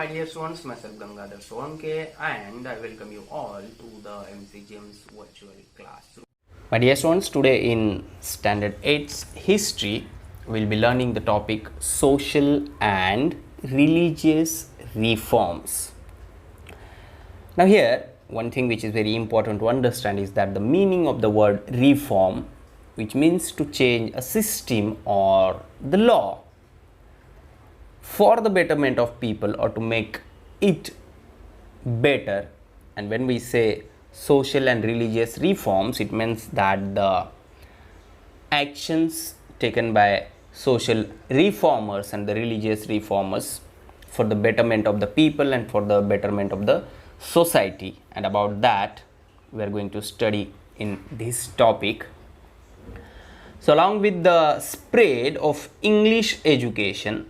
my dear students, myself Gangadhar Solanke, and I welcome you all to the MC James virtual classroom. My dear students, today in Standard 8's History, we'll be learning the topic Social and Religious Reforms. Now here, one thing which is very important to understand is that the meaning of the word reform, which means to change a system or the law for the betterment of people or to make it better. And when we say social and religious reforms, it means that the actions taken by social reformers and the religious reformers for the betterment of the people and for the betterment of the society. And about that we are going to study in this topic. So along with the spread of English education,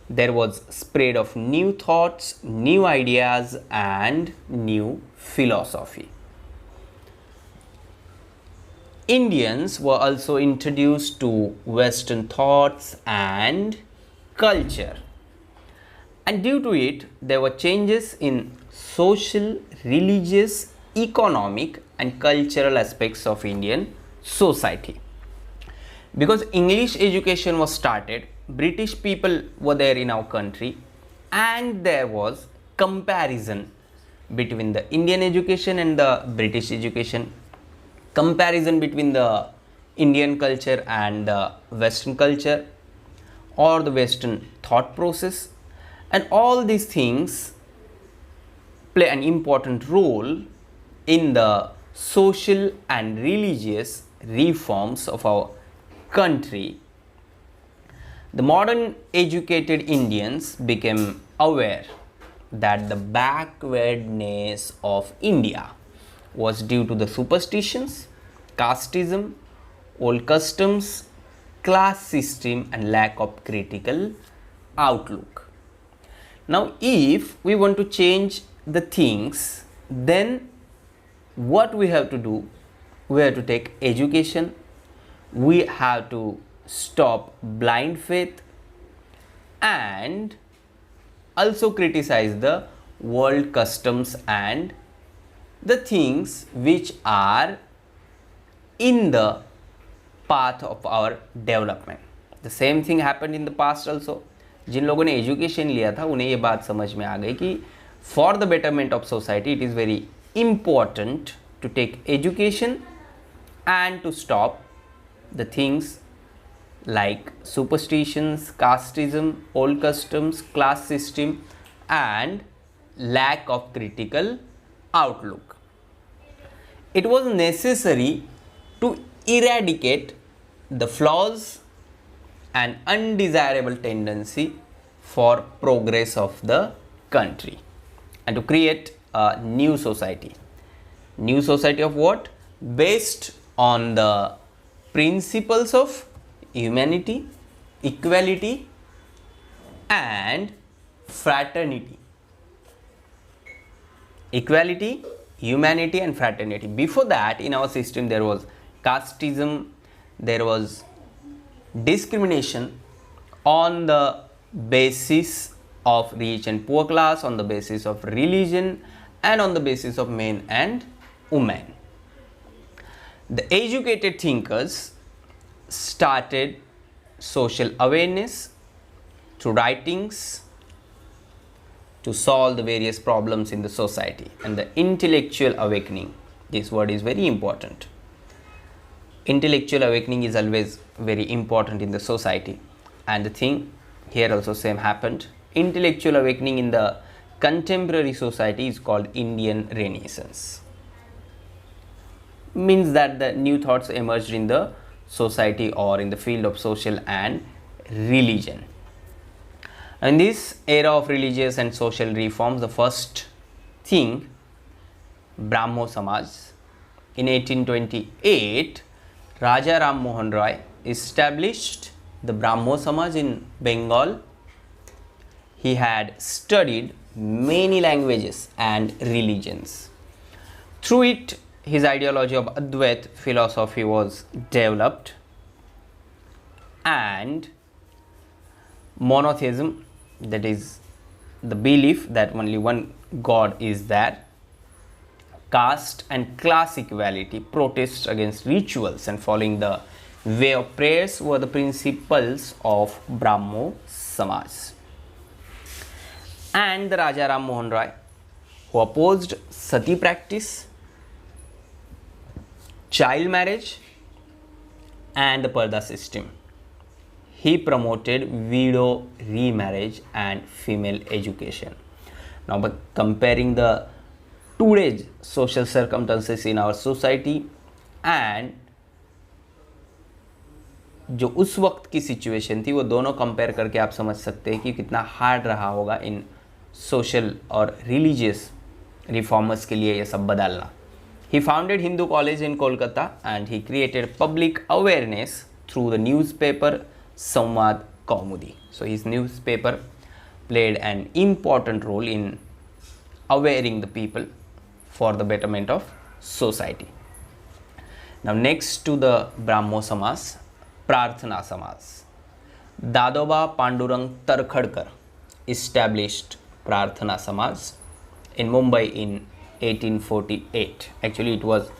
there was spread of new thoughts, new ideas and new philosophy. Indians were also introduced to Western thoughts and culture, and due to it there were changes in social, religious, economic and cultural aspects of Indian society. Because English education was started, British people were there in our country, and there was comparison between the Indian education and the British education, comparison between the Indian culture and the Western culture or the Western thought process, and all these things play an important role in the social and religious reforms of our country. The modern educated Indians became aware that the backwardness of India was due to the superstitions, casteism, old customs, class system and lack of critical outlook. Now if we want to change the things, then what we have to do? We have to take education, we have to stop blind faith and also criticize the world customs and the things which are in the path of our development. The same thing happened in the past also. जिन लोगों ने education लिया था उन्हें ये बात समझ में आ गई कि for the betterment of society it is very important to take education and to stop the things like superstitions, casteism, old customs, class system and lack of critical outlook. It was necessary to eradicate the flaws and undesirable tendency for progress of the country and to create a new society. New society of what? Based on the principles of humanity, equality and fraternity. Equality, humanity and fraternity. Before that in our system there was casteism, there was discrimination on the basis of rich and poor class, on the basis of religion and on the basis of men and women. The educated thinkers started social awareness through writings to solve the various problems in the society, and the intellectual awakening, this word is very important. Intellectual awakening is always very important in the society, and the thing here also same happened. Intellectual awakening in the contemporary society is called Indian Renaissance. Means that the new thoughts emerged in the society or in the field of social and religion. In this era of religious and social reforms, the first thing, Brahmo Samaj. In 1828, Raja Ram Mohan Roy established the Brahmo Samaj in Bengal. He had studied many languages and religions. Through it, his ideology of Advait philosophy was developed, and monotheism, that is the belief that only one God is there. Caste and class equality, protests against rituals and following the way of prayers were the principles of Brahmo Samaj. And the Raja Ram Mohan Roy, who opposed sati practice, child marriage and the Parda system. He promoted widow remarriage and female education. Now, by comparing the today's social circumstances in our society and जो उस वक्त की situation थी, वो दोनों compare करके आप समझ सकते हैं कि कितना हार्ड रहा होगा इन सोशल और रिलीजियस रिफॉर्मर्स के लिए ये सब बदलना. He founded Hindu College in Kolkata and he created public awareness through the newspaper Samvad Kaumudi. So his newspaper played an important role in awareing the people for the betterment of society. Now next to the Brahmo Samaj, Prarthana Samaj. Dadoba Pandurang Tarkhadkar established Prarthana Samaj in Mumbai in 1848. Actually it was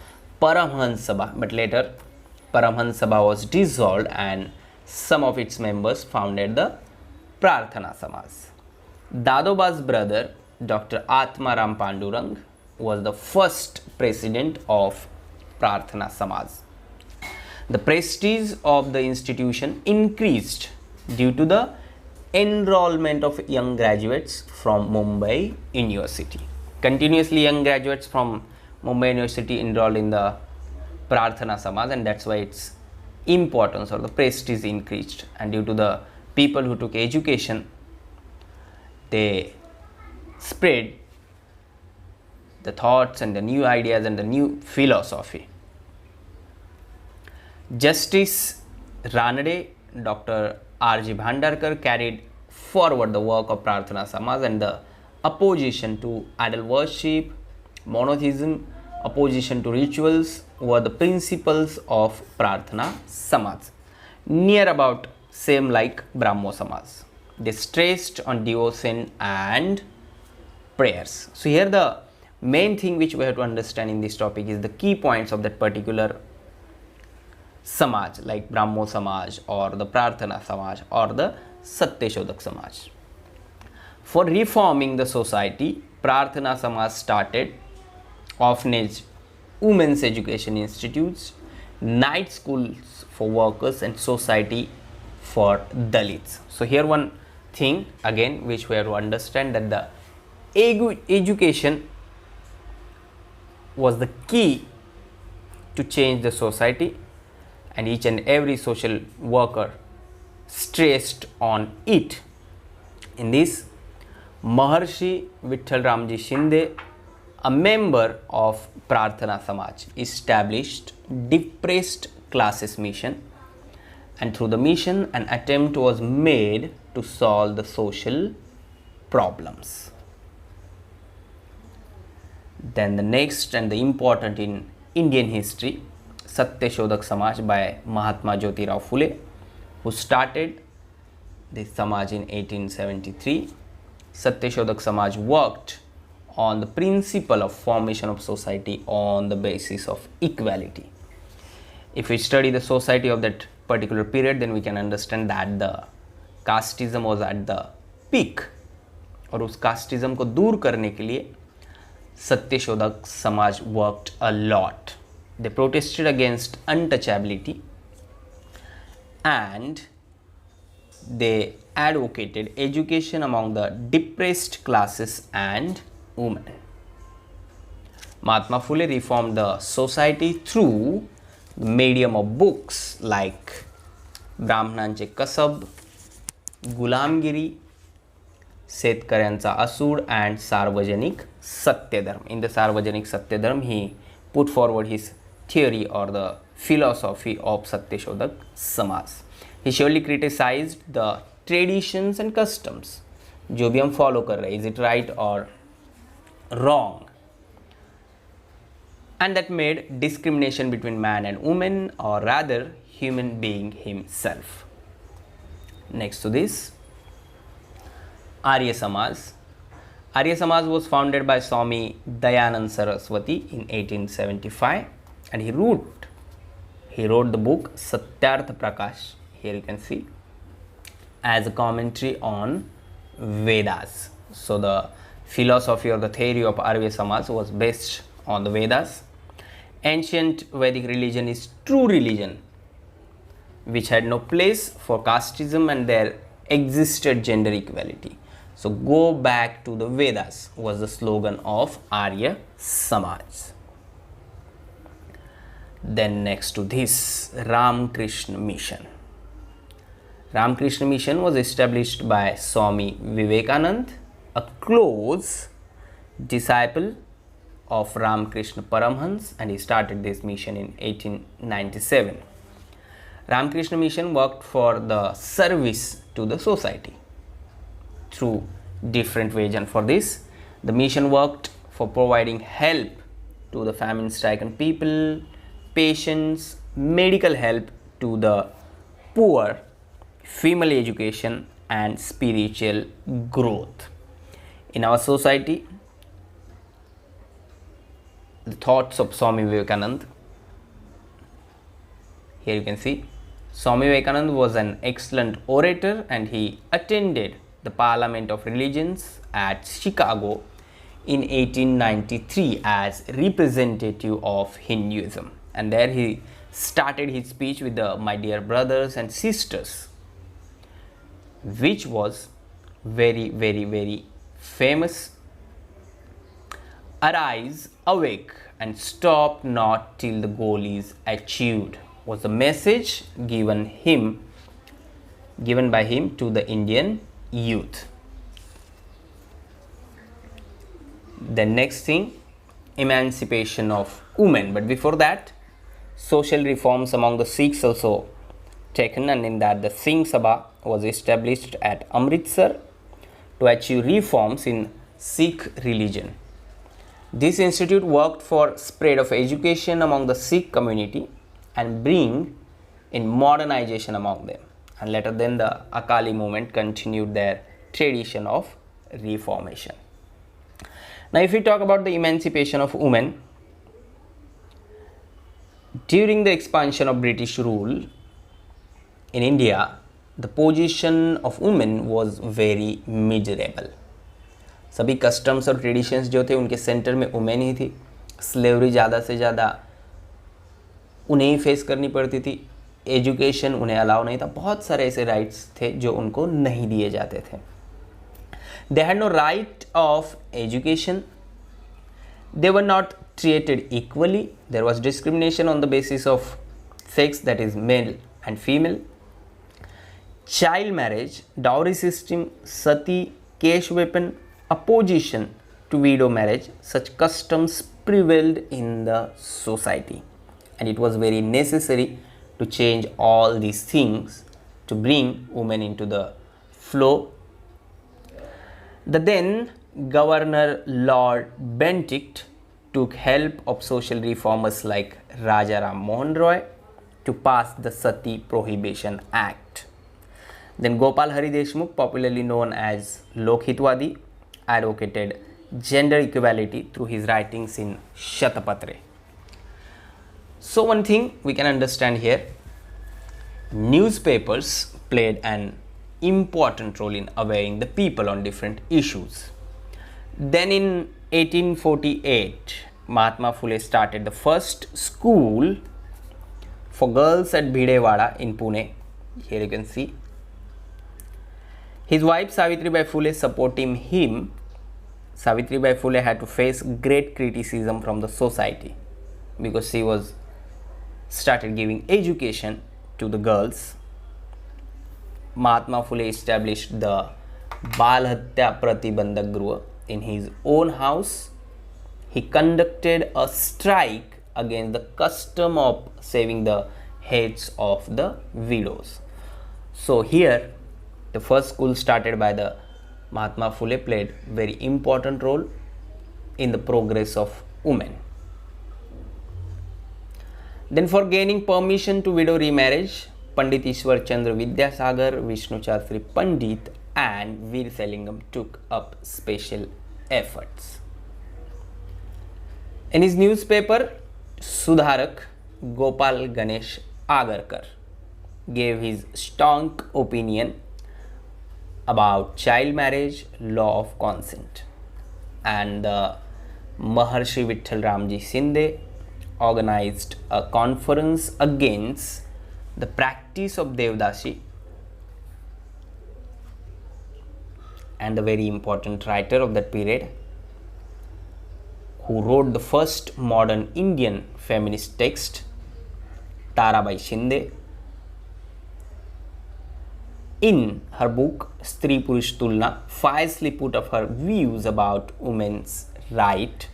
Paramhans Sabha, but later Paramhans Sabha was dissolved and some of its members founded the Prarthana Samaj. Dadoba's brother Dr. Atmaram Pandurang was the first president of Prarthana Samaj. The prestige of the institution increased due to the enrollment of young graduates from Mumbai University. Continuously young graduates from Mumbai University enrolled in the Prarthana Samaj, and that's why its importance or the prestige increased. And due to the people who took education, they spread the thoughts and the new ideas and the new philosophy. Justice Ranade, Dr. R.G. Bhandarkar carried forward the work of Prarthana Samaj, and the opposition to idol worship, monotheism, opposition to rituals were the principles of Prarthana Samaj. Near about same like Brahmo Samaj. They stressed on devotion and prayers. So here the main thing which we have to understand in this topic is the key points of that particular Samaj, like Brahmo Samaj or the Prarthana Samaj or the Satyashodak Samaj. For reforming the society, Prarthana Samaj started orphanage, women's education institutes, night schools for workers and society for Dalits. So here one thing again which we have to understand, that the education was the key to change the society, and each and every social worker stressed on it. In this, Maharshi Vitthal Ramji Shinde, a member of Prarthana Samaj, established Depressed Classes Mission, and through the mission an attempt was made to solve the social problems. Then the next and the important in Indian history, Satyashodak Samaj by Mahatma Jyotirao Phule, who started this Samaj in 1873. Satyashodak Samaj worked on the principle of formation of society on the basis of equality. If we study the society of that particular period, then we can understand that the casteism was at the peak, और उस casteism को दूर करने के लिए Satyashodak Samaj worked a lot. They protested against untouchability and they advocated education among the depressed classes and women. Mahatma Phule reformed the society through the medium of books like Brahmananche Kasab, Gulamgiri, Setkaryancha Asud and Sarvajanik Satyadharma. In the Sarvajanik Satyadharma, he put forward his theory or the philosophy of Satyashodak Samaj. He surely criticized the traditions and customs जो भी हम follow कर रहे हैं, is it right or wrong, and that made discrimination between man and woman, or rather human being himself. Next to this, Arya Samaj, Arya Samaj was founded by Swami Dayanand Saraswati in 1875, and he wrote the book Satyarth Prakash, here you can see, as a commentary on Vedas. So the philosophy or the theory of Arya Samaj was based on the Vedas. Ancient Vedic religion is true religion, which had no place for casteism and there existed gender equality. So go back to the Vedas was the slogan of Arya Samaj. Then next to this, Ramkrishna Mission. Ramkrishna Mission was established by Swami Vivekanand, a close disciple of Ramkrishna Paramhans, and he started this mission in 1897. Ramkrishna Mission worked for the service to the society through different ways, and for this the mission worked for providing help to the famine stricken people, patients, medical help to the poor, female education and spiritual growth. In our society, the thoughts of Swami Vivekananda, here you can see, Swami Vivekananda was an excellent orator and he attended the Parliament of Religions at Chicago in 1893 as representative of Hinduism, and there he started his speech with the "My dear brothers and sisters," which was very, very, very famous. Arise, awake and stop not till the goal is achieved was the message given by him to the Indian youth. The next thing, emancipation of women. But before that, social reforms among the Sikhs also taken, and in that the Singh Sabha was established at Amritsar to achieve reforms in Sikh religion. This institute worked for spread of education among the Sikh community and bring in modernization among them, and later then the Akali movement continued their tradition of reformation. Now if we talk about the emancipation of women, during the expansion of British rule in India, the position of women was very miserable. सभी customs और traditions जो थे उनके centre में women ही थी. Slavery ज़्यादा से ज़्यादा उन्हें ही फेस करनी पड़ती थी. एजुकेशन उन्हें अलाउ नहीं था. बहुत सारे ऐसे राइट्स थे जो उनको नहीं दिए जाते थे. They had no right of education. They were not treated equally. There was discrimination on the basis of sex, that is male and female. Child marriage, dowry system, sati, cash weapon, opposition to widow marriage, such customs prevailed in the society, and it was very necessary to change all these things to bring women into the flow. The then Governor Lord Bentinck took help of social reformers like Raja Ram Mohan Roy to pass the Sati Prohibition Act. Then Gopal Hari Deshmukh, popularly known as Lokhitwadi, advocated gender equality through his writings in Shatapatre. So one thing we can understand here, newspapers played an important role in awareing the people on different issues. Then in 1848, Mahatma Phule started the first school for girls at Bhidewada in Pune. Here you can see. His wife Savitribai Phule supporting him. Savitribai Phule had to face great criticism from the society because she was started giving education to the girls. Mahatma Phule established the Bal Hatya Pratibandhak Gruh in his own house. He conducted a strike against the custom of saving the heads of the widows. So here the first school started by the Mahatma Phule played very important role in the progress of women. Then for gaining permission to widow remarriage, Pandit Ishwar Chandra Vidyasagar, Vishnu Chastri Pandit and Veer Selingam took up special efforts. In his newspaper, Sudharak Gopal Ganesh Agarkar gave his staunch opinion about child marriage, law of consent, and the Maharshi Vitthal Ramji Shinde organized a conference against the practice of Devdasi, and the very important writer of that period who wrote the first modern Indian feminist text, Tarabai Shinde, in her book Stree Purush Tulna, fiercely put up her views about women's right.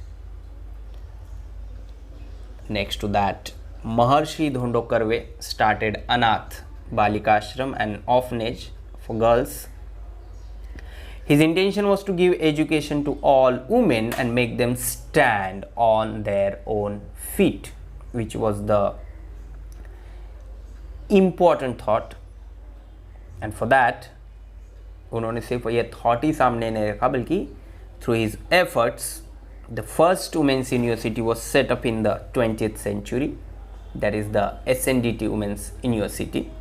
Next to that, Maharshi Dhondo Karve started Anath Balikashram, an orphanage for girls. His intention was to give education to all women and make them stand on their own feet, which was the important thought. And for that, उन्होंने सिर्फ ये thought ही सामने नहीं रखा, बल्कि through his efforts, the first women's university was set up in the 20th century. That is the SNDT Women's University.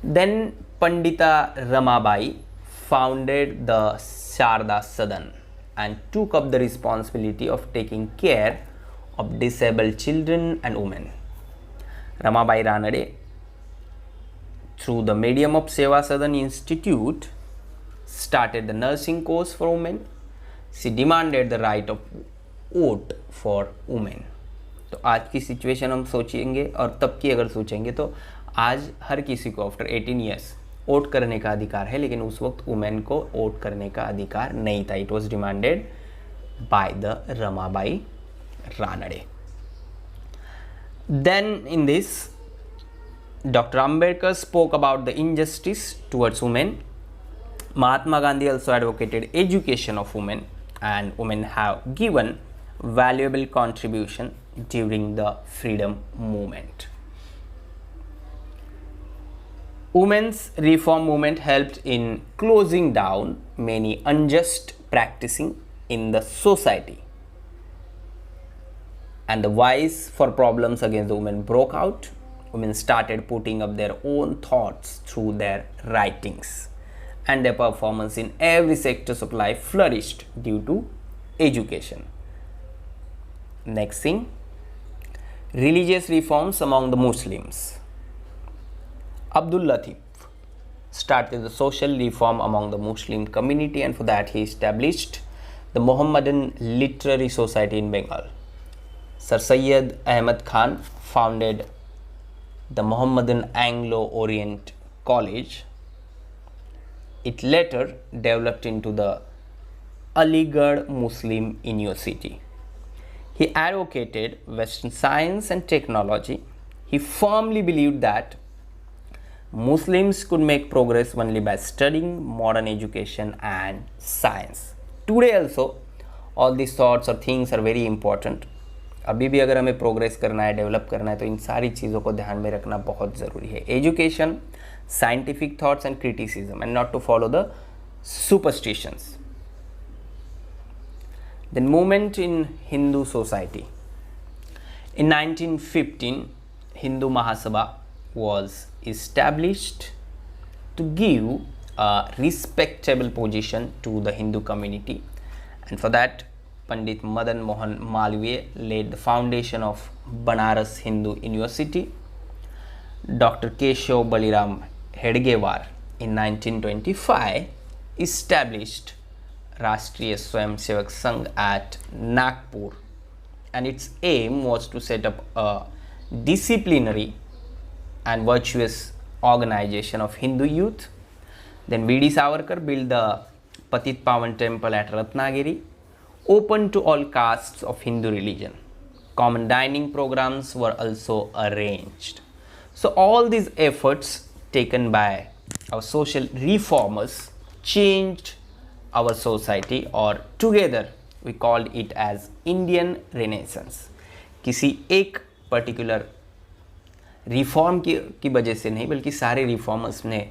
Then Pandita Ramabai founded the Sharda Sadan and took up the responsibility of taking care of disabled children and women. Ramabai Ranade, through the medium of Seva Sadan Institute, started the nursing course for women. She demanded the right of vote for women. तो आज की situation हम सोचेंगे और तब की अगर सोचेंगे तो आज हर किसी को आफ्टर 18 ईयर्स वोट करने का अधिकार है, लेकिन उस वक्त वुमेन को वोट करने का अधिकार नहीं था. It was demanded by the Ramabai Ranade. Then in this Dr. Ambedkar spoke about the injustice towards women. Mahatma Gandhi also advocated education of women, and women have given valuable contribution during the freedom movement. Women's reform movement helped in closing down many unjust practicing in the society, and the voice for problems against the women broke out. Women started putting up their own thoughts through their writings, and their performance in every sectors of life flourished due to education. Next thing, religious reforms among the Muslims. Abdul Latif started the social reform among the Muslim community, and for that he established the Mohammedan Literary Society in Bengal. Sir Syed Ahmad Khan founded the Mohammedan Anglo-Orient College. It later developed into the Aligarh Muslim University. He advocated Western science and technology. He firmly believed that Muslims could make progress only by studying modern education and science. Today also, all these thoughts or things are very important. अभी भी अगर हमें progress करना है, develop करना है, तो इन सारी चीज़ों को ध्यान में रखना बहुत ज़रूरी है. Education, scientific thoughts and criticism, and not to follow the superstitions. Then movement in Hindu society. In 1915, Hindu Mahasabha was established to give a respectable position to the Hindu community, and for that Pandit Madan Mohan Malviya laid the foundation of Banaras Hindu University. Dr. Keshav Baliram Hedgewar in 1925 established Rashtriya Swayamsevak Sangh at Nagpur, and its aim was to set up a disciplinary and virtuous organization of Hindu youth. Then V.D. Savarkar built the Patit Pavan temple at Ratnagiri, open to all castes of Hindu religion. Common dining programs were also arranged. So all these efforts taken by our social reformers changed our society, or together we called it as Indian Renaissance. किसी एक particular reform की वजह से नहीं, बल्कि सारे reformers ने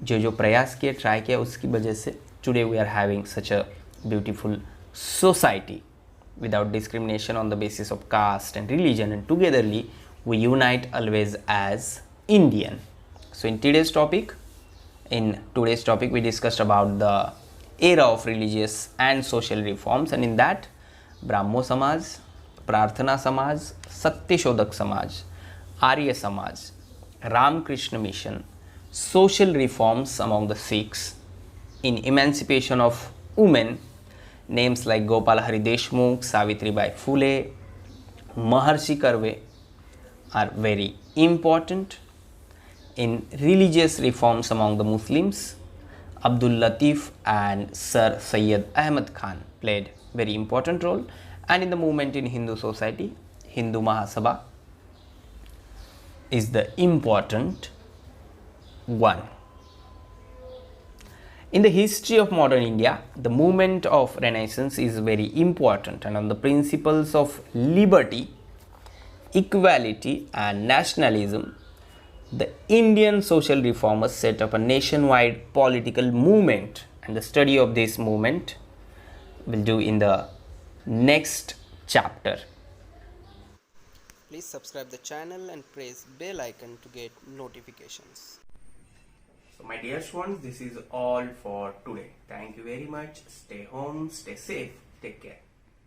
जो प्रयास किए, ट्राई किया, उसकी वजह से today we are having such a beautiful society without discrimination on the basis of caste and religion, and togetherly we unite always as Indian. So in today's topic we discussed about the era of religious and social reforms, and in that Brahmo Samaj, Prarthana Samaj, Satyashodak Samaj, Arya Samaj, Ramkrishna Mission, social reforms among the Sikhs, in emancipation of women, names like Gopal Hari Deshmukh, Savitribai Phule, Maharshi Karve are very important. In religious reforms among the Muslims, Abdul Latif and Sir Syed Ahmad Khan played very important role, and in the movement in Hindu society, Hindu Mahasabha is the important one. In the history of modern India, the movement of Renaissance is very important, and on the principles of liberty, equality and nationalism, the Indian social reformers set up a nationwide political movement, and the study of this movement we'll do in the next chapter. Please subscribe the channel and press bell icon to get notifications. So my dear ones, this is all for today. Thank you very much. Stay home, stay safe, take care.